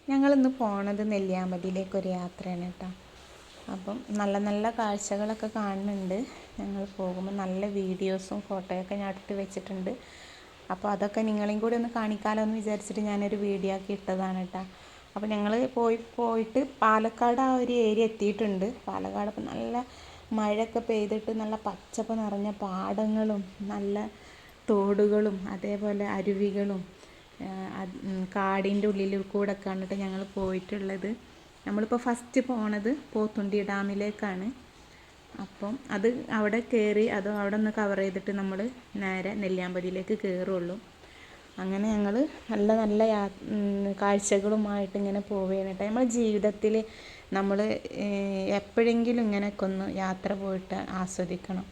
ഞങ്ങളിന്ന് പോണത് നെല്ലിയാമ്പതിയിലേക്കൊരു യാത്രയാണ് കേട്ടോ. അപ്പം നല്ല നല്ല കാഴ്ചകളൊക്കെ കാണുന്നുണ്ട്. ഞങ്ങൾ പോകുമ്പോൾ നല്ല വീഡിയോസും ഫോട്ടോയൊക്കെ ഞാൻ എടുത്ത് വെച്ചിട്ടുണ്ട്. അപ്പോൾ അതൊക്കെ നിങ്ങളെയും കൂടി ഒന്ന് കാണിക്കാമല്ലോ എന്ന് വിചാരിച്ചിട്ട് ഞാനൊരു വീഡിയോ ആക്കി ഇട്ടതാണ് കേട്ടോ. അപ്പോൾ ഞങ്ങൾ പോയിട്ട് പാലക്കാട് ആ ഒരു ഏരിയ എത്തിയിട്ടുണ്ട്. പാലക്കാട് ഇപ്പം നല്ല മഴയൊക്കെ പെയ്തിട്ട് നല്ല പച്ചപ്പ് നിറഞ്ഞ പാടങ്ങളും നല്ല തോടുകളും അതേപോലെ അരുവികളും കാടിൻ്റെ ഉള്ളിൽ കൂടെ കണ്ടിട്ട് ഞങ്ങൾ പോയിട്ടുള്ളത്. നമ്മളിപ്പോൾ ഫസ്റ്റ് പോണത് പോത്തുണ്ടി ഡാമിലേക്കാണ്. അപ്പം അത് അവിടെ കയറി അത് അവിടെ ഒന്ന് കവർ ചെയ്തിട്ട് നമ്മൾ നേരെ നെല്ലിയാമ്പതിയിലേക്ക് കയറുള്ളൂ. അങ്ങനെ ഞങ്ങൾ നല്ല നല്ല കാഴ്ചകളുമായിട്ട് ഇങ്ങനെ പോവുകയാണ് കേട്ടോ. നമ്മുടെ ജീവിതത്തിൽ നമ്മൾ എപ്പോഴെങ്കിലും ഇങ്ങനെയൊക്കെ ഒന്ന് യാത്ര പോയിട്ട് ആസ്വദിക്കണം.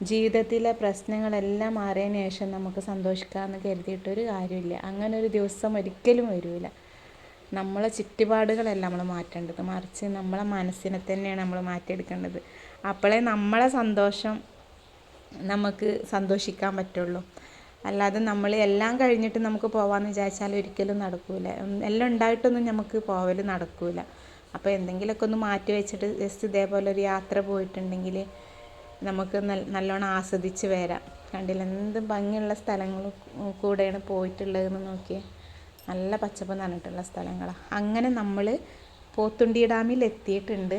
ജീവിതത്തിലെ പ്രശ്നങ്ങളെല്ലാം മാറിയതിന് ശേഷം നമുക്ക് സന്തോഷിക്കാമെന്ന് കരുതിയിട്ടൊരു കാര്യമില്ല. അങ്ങനെ ഒരു ദിവസം ഒരിക്കലും വരില്ല. നമ്മളെ ചുറ്റുപാടുകളല്ല നമ്മൾ മാറ്റേണ്ടത്, മറിച്ച് നമ്മളെ മനസ്സിനെ തന്നെയാണ് നമ്മൾ മാറ്റിയെടുക്കേണ്ടത്. അപ്പോഴേ നമ്മളെ സന്തോഷം നമുക്ക് സന്തോഷിക്കാൻ പറ്റുള്ളൂ. അല്ലാതെ നമ്മൾ എല്ലാം കഴിഞ്ഞിട്ട് നമുക്ക് പോകാമെന്ന് വിചാരിച്ചാൽ ഒരിക്കലും നടക്കില്ല. എല്ലാം ഉണ്ടായിട്ടൊന്നും നമുക്ക് പോകൽ നടക്കില്ല. അപ്പോൾ എന്തെങ്കിലുമൊക്കെ ഒന്ന് മാറ്റി വെച്ചിട്ട് ജസ്റ്റ് ഇതേപോലെ ഒരു യാത്ര പോയിട്ടുണ്ടെങ്കിൽ നമുക്ക് നല്ലോണം ആസ്വദിച്ച് വരാം. കണ്ടില്ല എന്ത് ഭംഗിയുള്ള സ്ഥലങ്ങളും കൂടെയാണ് പോയിട്ടുള്ളതെന്ന് നോക്കിയേ. നല്ല പച്ചപ്പ് നിറഞ്ഞിട്ടുള്ള സ്ഥലങ്ങളാണ്. അങ്ങനെ നമ്മൾ പോത്തുണ്ടി ഡാമിൽ എത്തിയിട്ടുണ്ട്.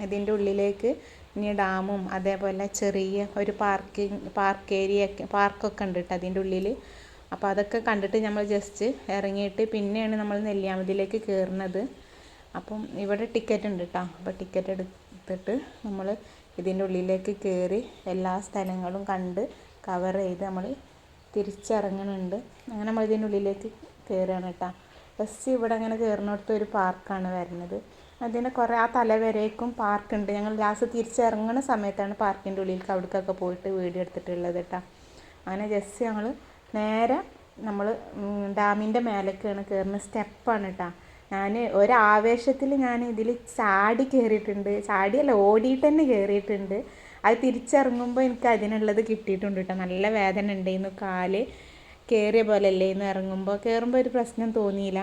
ഇതിൻ്റെ ഉള്ളിലേക്ക് ഇനി ഡാമും അതേപോലെ ചെറിയ ഒരു പാർക്കൊക്കെ ഉണ്ട് കേട്ടോ അതിൻ്റെ ഉള്ളിൽ. അപ്പോൾ അതൊക്കെ കണ്ടിട്ട് നമ്മൾ ജസ്റ്റ് ഇറങ്ങിയിട്ട് പിന്നെയാണ് നമ്മൾ നെല്ലിയാമ്പതിയിലേക്ക് കയറുന്നത്. അപ്പം ഇവിടെ ടിക്കറ്റ് ഉണ്ട് കേട്ടോ. അപ്പോൾ ടിക്കറ്റ് എടുത്തിട്ട് നമ്മൾ ഇതിൻ്റെ ഉള്ളിലേക്ക് കയറി എല്ലാ സ്ഥലങ്ങളും കണ്ട് കവർ ചെയ്ത് നമ്മൾ തിരിച്ചിറങ്ങുന്നുണ്ട്. അങ്ങനെ നമ്മൾ ഇതിൻ്റെ ഉള്ളിലേക്ക് കയറുകയാണ് കേട്ടോ. ഫസ്റ്റ് ഇവിടെ അങ്ങനെ കയറുന്നിടത്ത് ഒരു പാർക്കാണ് വരുന്നത്. അതിന് കുറേ ആ തലവരേക്കും പാർക്കുണ്ട്. ഞങ്ങൾ ലാസ്റ്റ് തിരിച്ചിറങ്ങുന്ന സമയത്താണ് പാർക്കിൻ്റെ ഉള്ളിലേക്ക് അവിടേക്കൊക്കെ പോയിട്ട് വീഡിയോ എടുത്തിട്ടുള്ളത് കേട്ടോ. അങ്ങനെ ജസ്റ്റ് ഞങ്ങൾ നേരെ നമ്മൾ ഡാമിൻ്റെ മേലേക്കാണ് കയറുന്ന സ്റ്റെപ്പാണ് കേട്ടോ. ഞാൻ ഒരാവേശത്തിൽ ഞാൻ ഇതിൽ ചാടി കയറിയിട്ടുണ്ട്. ചാടിയല്ല, ഓടിയിട്ട് തന്നെ കയറിയിട്ടുണ്ട്. അത് തിരിച്ചിറങ്ങുമ്പോൾ എനിക്ക് അതിനുള്ളത് കിട്ടിയിട്ടുണ്ട് കേട്ടോ. നല്ല വേദന ഉണ്ടായിരുന്നു. കാല് കയറിയ പോലെ അല്ലേന്ന് കയറുമ്പോൾ ഒരു പ്രശ്നം തോന്നിയില്ല.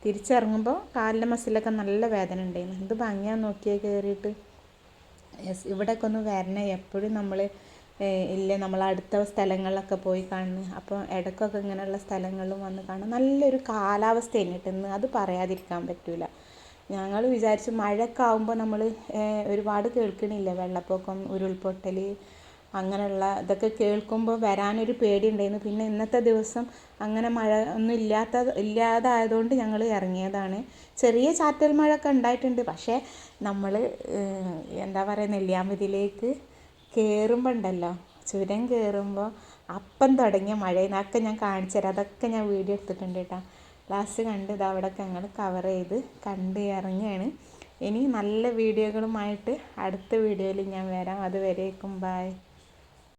തിരിച്ചിറങ്ങുമ്പോൾ കാലിൻ്റെ മസിലൊക്കെ നല്ല വേദന ഉണ്ടായിരുന്നു. എന്ത് ഭംഗിയാന്ന് നോക്കിയാൽ കയറിയിട്ട്. ഇവിടെയൊക്കെ ഒന്ന് വരണേ. എപ്പോഴും നമ്മൾ നമ്മൾ അടുത്ത സ്ഥലങ്ങളിലൊക്കെ പോയി കാണുന്നു. അപ്പോൾ ഇടയ്ക്കൊക്കെ ഇങ്ങനെയുള്ള സ്ഥലങ്ങളിലും വന്ന് കാണും. നല്ലൊരു കാലാവസ്ഥ ഇന്ന് അത് പറയാതിരിക്കാൻ പറ്റില്ല. ഞങ്ങൾ വിചാരിച്ചു മഴയൊക്കെ ആകുമ്പോൾ നമ്മൾ ഒരുപാട് കേൾക്കണില്ല, വെള്ളപ്പൊക്കം, ഉരുൾപൊട്ടൽ, അങ്ങനെയുള്ള ഇതൊക്കെ കേൾക്കുമ്പോൾ വരാനൊരു പേടിയുണ്ടായിരുന്നു. പിന്നെ ഇന്നത്തെ ദിവസം അങ്ങനെ മഴ ഒന്നും ഇല്ലാതായതുകൊണ്ട് ഞങ്ങൾ ഇറങ്ങിയതാണ്. ചെറിയ ചാറ്റൽ മഴയൊക്കെ ഉണ്ടായിട്ടുണ്ട്. പക്ഷേ നമ്മൾ എന്താ പറയുക, നെല്ലിയാമ്പതിയിലേക്ക് കയറുമ്പോൾ ഉണ്ടല്ലോ, ചുരം കയറുമ്പോൾ അപ്പം തുടങ്ങിയ മഴയിനൊക്കെ ഞാൻ കാണിച്ചു തരാം. അതൊക്കെ ഞാൻ വീഡിയോ എടുത്തിട്ടുണ്ട് കേട്ടോ. ലാസ്റ്റ് കണ്ട് ഇത് അവിടെയൊക്കെ ഞങ്ങൾ കവർ ചെയ്ത് കണ്ട് ഇറങ്ങുകയാണ്. ഇനി നല്ല വീഡിയോകളുമായിട്ട് അടുത്ത വീഡിയോയിൽ ഞാൻ വരാം. അതുവരേക്കും ബൈ.